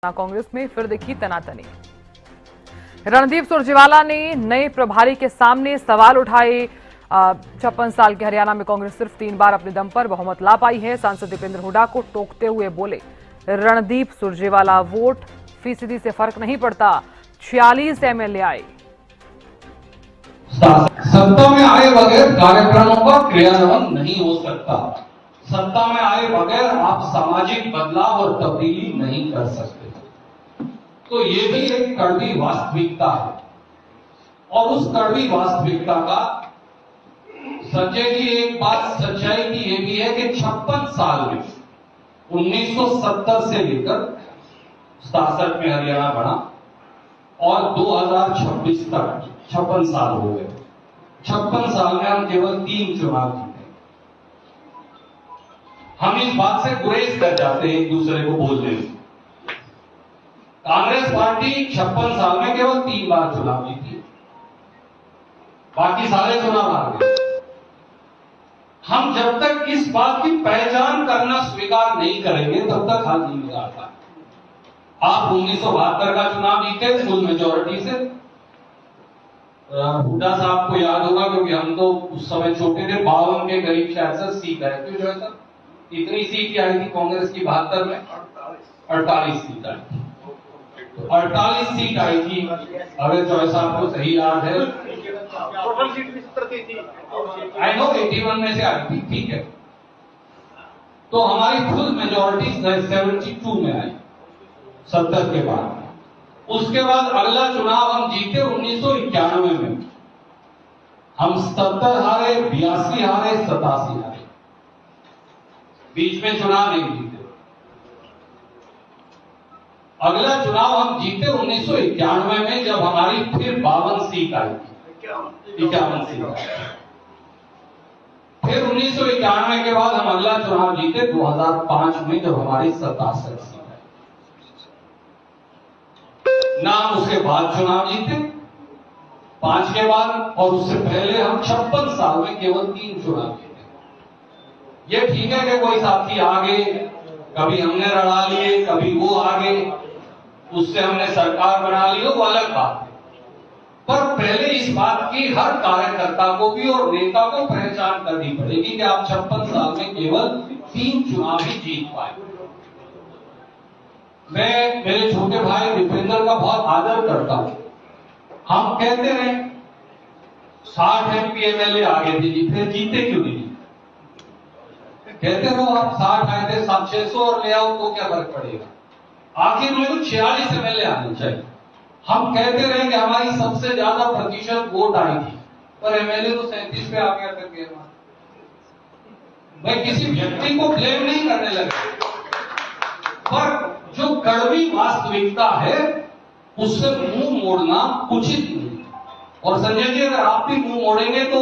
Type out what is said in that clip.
कांग्रेस में फिर दिखी तनातनी। रणदीप सुरजेवाला ने नए प्रभारी के सामने सवाल उठाए। 56 साल के हरियाणा में कांग्रेस सिर्फ 3 बार अपने दम पर बहुमत ला पाई है। सांसद दीपेंद्र हुड्डा को टोकते हुए बोले, रणदीप सुरजेवाला वोट फीसदी से फर्क नहीं पड़ता, 46 एमएलए आए। सत्ता में आए बगैर कार्यक्रमों का क्रियान्वयन नहीं हो सकता। सत्ता में आए बगैर आप सामाजिक बदलाव और तब्दीली नहीं कर सकते। तो ये भी एक कड़वी वास्तविकता है और उस कड़वी वास्तविकता का संजय जी एक बात सच्चाई की यह भी है कि 56 साल में 1970 से लेकर 67 में हरियाणा बना और 2026 तक 56 साल हो गए। 56 साल में हम केवल 3 चुनाव जीते। हम इस बात से गुरेज कर जाते हैं एक दूसरे को बोलने में। कांग्रेस पार्टी 56 साल में केवल 3 बार चुनाव जीती, बाकी सारे चुनाव हार गए। हम जब तक इस बात की पहचान करना स्वीकार नहीं करेंगे तब तक हाल नहीं निकालता। आप 1972 का चुनाव जीते फुल मेजोरिटी से। हुड्डा साहब को याद होगा क्योंकि हम तो उस समय छोटे थे, 52 के करीब शायद से सीट आई थी। जो है सर इतनी सीट आई थी कांग्रेस की 72 में 48 सीट आई थी। 48 सीट आई थी। अगर जो है साहब को सही याद है, टोटल सीट भी 70 थी। आई नो 81 में से आई थी, ठीक है। तो हमारी फुल मेजोरिटी 72 में आई 70 के बाद। उसके बाद अगला चुनाव हम जीते 1991 में। हम 70 हारे, 82 हारे, 87 हारे, बीच में चुनाव नहीं जीते। अगला चुनाव हम जीते 1991 में जब हमारी फिर 52 सीट आई थी, 51 सीट आई। फिर 1991 के बाद हम अगला चुनाव जीते 2005 में जब हमारी 67 सीट आई। नाम उसके बाद चुनाव जीते 5 के बाद, और उससे पहले हम 56 साल में केवल 3 चुनाव जीते। ये ठीक है कि कोई साथी आगे, कभी हमने लड़ा लिए, कभी वो आगे, उससे हमने सरकार बना ली, वो अलग बात है। पर पहले इस बात की हर कार्यकर्ता को भी और नेता को पहचान करनी पड़ेगी कि आप 56 साल में केवल 3 चुनाव ही जीत पाए। मैं मेरे छोटे भाई दीपेंद्र का बहुत आदर करता हूं। हम कहते रहे 60 एमपी एमएलए आगे थे जी, फिर जीते क्यों नहीं? कहते रहो आप 60 आए थे, 600 और ले आओ तो क्या फर्क पड़ेगा? आखिर में तो 46 एमएलए आने चाहिए। हम कहते रहे कि हमारी सबसे ज्यादा प्रतिशत वोट आई थी, पर एमएलए तो 37 पे आ गया करके। मैं किसी व्यक्ति को ब्लेम नहीं करने लगा, पर जो कड़वी वास्तविकता है उससे मुंह मोड़ना उचित नहीं। और संजय जी अगर आप भी मुंह मोड़ेंगे तो